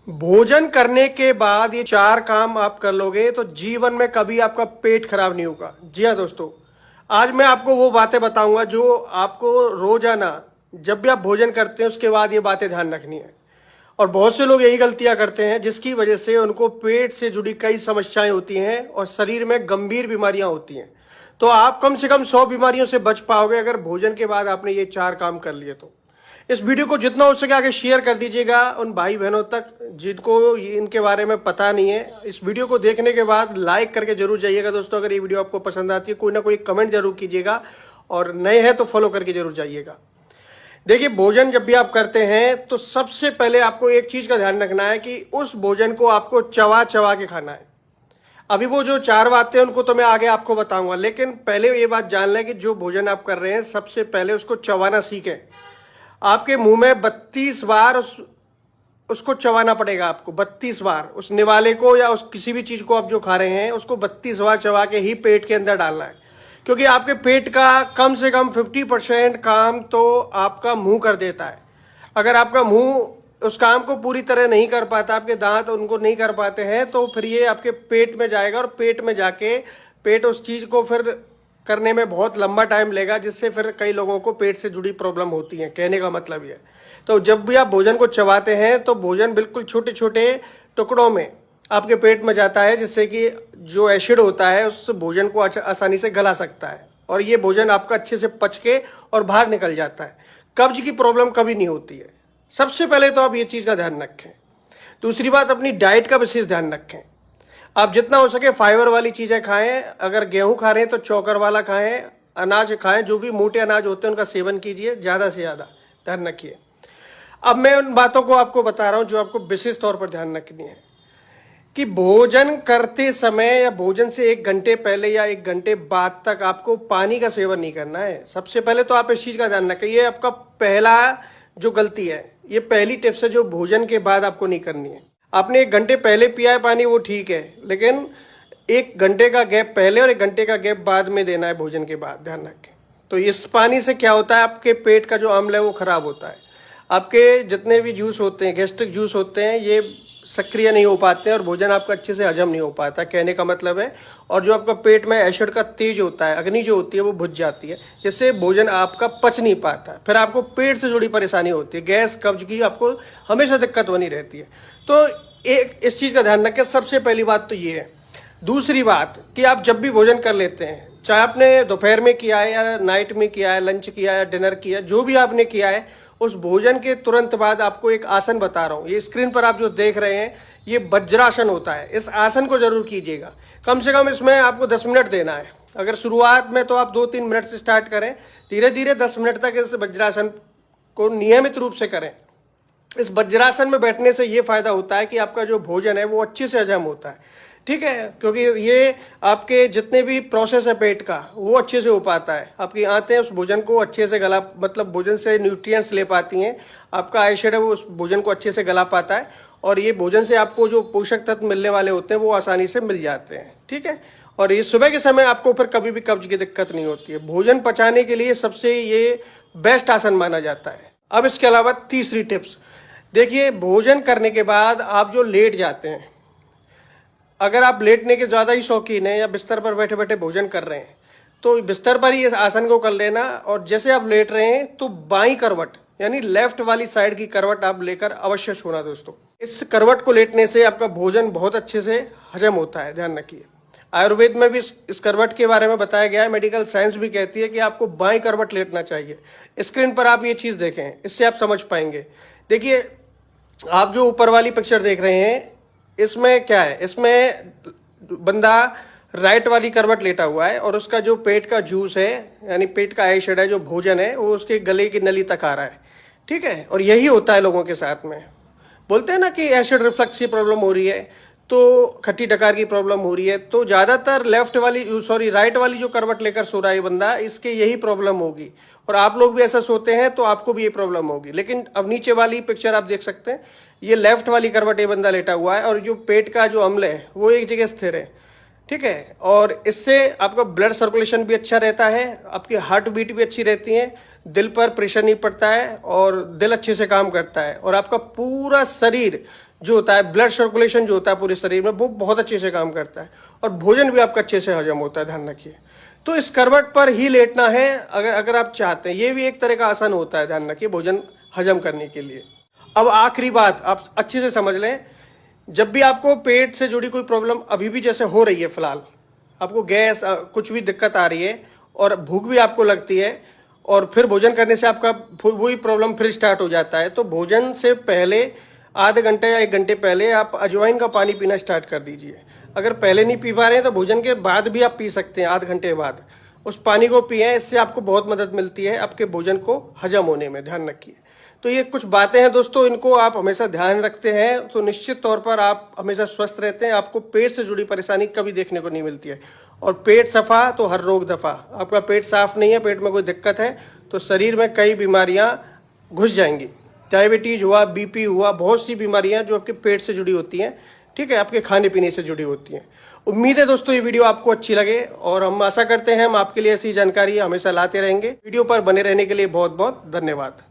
भोजन करने के बाद ये 4 काम आप कर लोगे तो जीवन में कभी आपका पेट खराब नहीं होगा। जी हाँ दोस्तों, आज मैं आपको वो बातें बताऊंगा जो आपको रोजाना जब भी आप भोजन करते हैं उसके बाद ये बातें ध्यान रखनी है। और बहुत से लोग यही गलतियां करते हैं जिसकी वजह से उनको पेट से जुड़ी कई समस्याएं होती हैं और शरीर में गंभीर बीमारियां होती हैं। तो आप कम से कम 100 बीमारियों से बच पाओगे अगर भोजन के बाद आपने ये 4 काम कर लिए तो। इस वीडियो को जितना हो सके आगे शेयर कर दीजिएगा उन भाई बहनों तक जिनको इनके बारे में पता नहीं है। इस वीडियो को देखने के बाद लाइक करके जरूर जाइएगा दोस्तों। अगर ये वीडियो आपको पसंद आती है कोई ना कोई कमेंट जरूर कीजिएगा और नए हैं तो फॉलो करके जरूर जाइएगा। देखिए, भोजन जब भी आप करते हैं तो सबसे पहले आपको एक चीज का ध्यान रखना है कि उस भोजन को आपको चबा चबा के खाना है। अभी वो जो 4 बातें हैं उनको तो मैं आगे आपको बताऊंगा, लेकिन पहले ये बात जान लें कि जो भोजन आप कर रहे हैं सबसे पहले उसको चबाना सीखें। आपके मुंह में 32 बार उसको चबाना पड़ेगा आपको। 32 बार उस निवाले को या उस किसी भी चीज को आप जो खा रहे हैं उसको 32 बार चबा के ही पेट के अंदर डालना है, क्योंकि आपके पेट का कम से कम 50% काम तो आपका मुंह कर देता है। अगर आपका मुंह उस काम को पूरी तरह नहीं कर पाता, आपके दांत उनको नहीं कर पाते हैं, तो फिर ये आपके पेट में जाएगा और पेट में जाके पेट उस चीज को फिर करने में बहुत लंबा टाइम लेगा, जिससे फिर कई लोगों को पेट से जुड़ी प्रॉब्लम होती है। कहने का मतलब ये। तो जब भी आप भोजन को चबाते हैं तो भोजन बिल्कुल छोटे छोटे टुकड़ों में आपके पेट में जाता है, जिससे कि जो एसिड होता है उस भोजन को आसानी से गला सकता है और ये भोजन आपका अच्छे से पच के और बाहर निकल जाता है। कब्ज की प्रॉब्लम कभी नहीं होती है। सबसे पहले तो आप ये चीज़ का ध्यान रखें। दूसरी बात, अपनी डाइट का विशेष ध्यान रखें। आप जितना हो सके फाइबर वाली चीज़ें खाएं। अगर गेहूं खा रहे हैं तो चौकर वाला खाएं, अनाज खाएं, जो भी मोटे अनाज होते हैं उनका सेवन कीजिए ज़्यादा से ज़्यादा। ध्यान रखिए। अब मैं उन बातों को आपको बता रहा हूं जो आपको विशेष तौर पर ध्यान रखनी है कि भोजन करते समय या भोजन से 1 घंटे पहले या 1 घंटे बाद तक आपको पानी का सेवन नहीं करना है। सबसे पहले तो आप इस चीज़ का ध्यान रखें। ये आपका पहला जो गलती है, ये पहली टिप्स है जो भोजन के बाद आपको नहीं करनी है। आपने 1 घंटे पहले पिया है पानी वो ठीक है, लेकिन 1 घंटे का गैप पहले और 1 घंटे का गैप बाद में देना है भोजन के बाद। ध्यान रखें। तो इस पानी से क्या होता है, आपके पेट का जो अम्ल है वो खराब होता है। आपके जितने भी जूस होते हैं, गैस्ट्रिक जूस होते हैं, ये सक्रिय नहीं हो पाते हैं और भोजन आपका अच्छे से हजम नहीं हो पाता। कहने का मतलब है, और जो आपका पेट में एसिड का तेज होता है, अग्नि जो होती है वो बुझ जाती है, जिससे भोजन आपका पच नहीं पाता। फिर आपको पेट से जुड़ी परेशानी होती है, गैस कब्ज की आपको हमेशा दिक्कत बनी रहती है। तो एक इस चीज़ का ध्यान रखें। सबसे पहली बात तो ये है। दूसरी बात कि आप जब भी भोजन कर लेते हैं, चाहे आपने दोपहर में किया है या नाइट में किया है, लंच किया है, डिनर किया, जो भी आपने किया है, उस भोजन के तुरंत बाद आपको एक आसन बता रहा हूँ। ये स्क्रीन पर आप जो देख रहे हैं ये वज्रासन होता है। इस आसन को जरूर कीजिएगा। कम से कम इसमें आपको 10 मिनट देना है। अगर शुरुआत में तो आप 2-3 मिनट से स्टार्ट करें, धीरे धीरे 10 मिनट तक इस वज्रासन को नियमित रूप से करें। इस वज्रासन में बैठने से ये फायदा होता है कि आपका जो भोजन है वो अच्छे से हजम होता है। ठीक है, क्योंकि ये आपके जितने भी प्रोसेस है पेट का वो अच्छे से हो पाता है। आपकी आंतें उस भोजन को अच्छे से गला, मतलब भोजन से न्यूट्रिएंट्स ले पाती हैं। आपका एसिड है वो उस भोजन को अच्छे से गला पाता है और ये भोजन से आपको जो पोषक तत्व मिलने वाले होते हैं वो आसानी से मिल जाते हैं। ठीक है, और ये सुबह के समय आपको फिर कभी भी कब्ज की दिक्कत नहीं होती है। भोजन पचाने के लिए सबसे ये बेस्ट आसन माना जाता है। अब इसके अलावा तीसरी टिप्स देखिए, भोजन करने के बाद आप जो लेट जाते हैं, अगर आप लेटने के ज़्यादा ही शौकीन हैं या बिस्तर पर बैठे बैठे भोजन कर रहे हैं तो बिस्तर पर ही इस आसन को कर लेना। और जैसे आप लेट रहे हैं तो बाईं करवट यानी लेफ्ट वाली साइड की करवट आप लेकर अवश्य सोना दोस्तों। इस करवट को लेटने से आपका भोजन बहुत अच्छे से हजम होता है। ध्यान रखिए। आयुर्वेद में भी इस करवट के बारे में बताया गया है। मेडिकल साइंस भी कहती है कि आपको बाईं करवट लेटना चाहिए। स्क्रीन पर आप ये चीज़ देखें, इससे आप समझ पाएंगे। देखिए, आप जो ऊपर वाली पिक्चर देख रहे हैं इसमें क्या है, इसमें बंदा राइट वाली करवट लेटा हुआ है और उसका जो पेट का जूस है यानी पेट का एसिड है, जो भोजन है, वो उसके गले की नली तक आ रहा है। ठीक है, और यही होता है लोगों के साथ में। बोलते हैं ना कि एसिड रिफ्लक्स की प्रॉब्लम हो रही है, तो खट्टी डकार की प्रॉब्लम हो रही है, तो ज़्यादातर राइट वाली जो करवट लेकर सो रहा है बंदा, इसके यही प्रॉब्लम होगी। और आप लोग भी ऐसा सोते हैं तो आपको भी ये प्रॉब्लम होगी। लेकिन अब नीचे वाली पिक्चर आप देख सकते हैं, ये लेफ्ट वाली करवट ये बंदा लेटा हुआ है और जो पेट का जो अम्ल है वो एक जगह स्थिर है। ठीक है, और इससे आपका ब्लड सर्कुलेशन भी अच्छा रहता है, आपकी हार्ट बीट भी अच्छी रहती है, दिल पर प्रेशर नहीं पड़ता है और दिल अच्छे से काम करता है और आपका पूरा शरीर जो होता है ब्लड सर्कुलेशन जो होता है पूरे शरीर में वो बहुत अच्छे से काम करता है और भोजन भी आपका अच्छे से हजम होता है, ध्यान रखिए। तो इस करवट पर ही लेटना है अगर आप चाहते हैं। ये भी एक तरह का आसन होता है, ध्यान रखिए, भोजन हजम करने के लिए। अब आखिरी बात आप अच्छे से समझ लें, जब भी आपको पेट से जुड़ी कोई प्रॉब्लम अभी भी जैसे हो रही है, फिलहाल आपको गैस कुछ भी दिक्कत आ रही है और भूख भी आपको लगती है और फिर भोजन करने से आपका वही प्रॉब्लम फिर स्टार्ट हो जाता है, तो भोजन से पहले आधे घंटे या 1 घंटे पहले आप अजवाइन का पानी पीना स्टार्ट कर दीजिए। अगर पहले नहीं पी पा रहे हैं तो भोजन के बाद भी आप पी सकते हैं, आधे घंटे बाद उस पानी को पिए। इससे आपको बहुत मदद मिलती है आपके भोजन को हजम होने में, ध्यान रखिए। तो ये कुछ बातें हैं दोस्तों, इनको आप हमेशा ध्यान रखते हैं तो निश्चित तौर पर आप हमेशा स्वस्थ रहते हैं। आपको पेट से जुड़ी परेशानी कभी देखने को नहीं मिलती है। और पेट सफा तो हर रोग दफा। आपका पेट साफ नहीं है, पेट में कोई दिक्कत है तो शरीर में कई बीमारियां घुस जाएंगी। डायबिटीज हुआ, बीपी हुआ, बहुत सी बीमारियां जो आपके पेट से जुड़ी होती हैं, ठीक है, आपके खाने पीने से जुड़ी होती हैं। उम्मीद है दोस्तों ये वीडियो आपको अच्छी लगे और हम आशा करते हैं हम आपके लिए ऐसी जानकारी हमेशा लाते रहेंगे। वीडियो पर बने रहने के लिए बहुत बहुत धन्यवाद।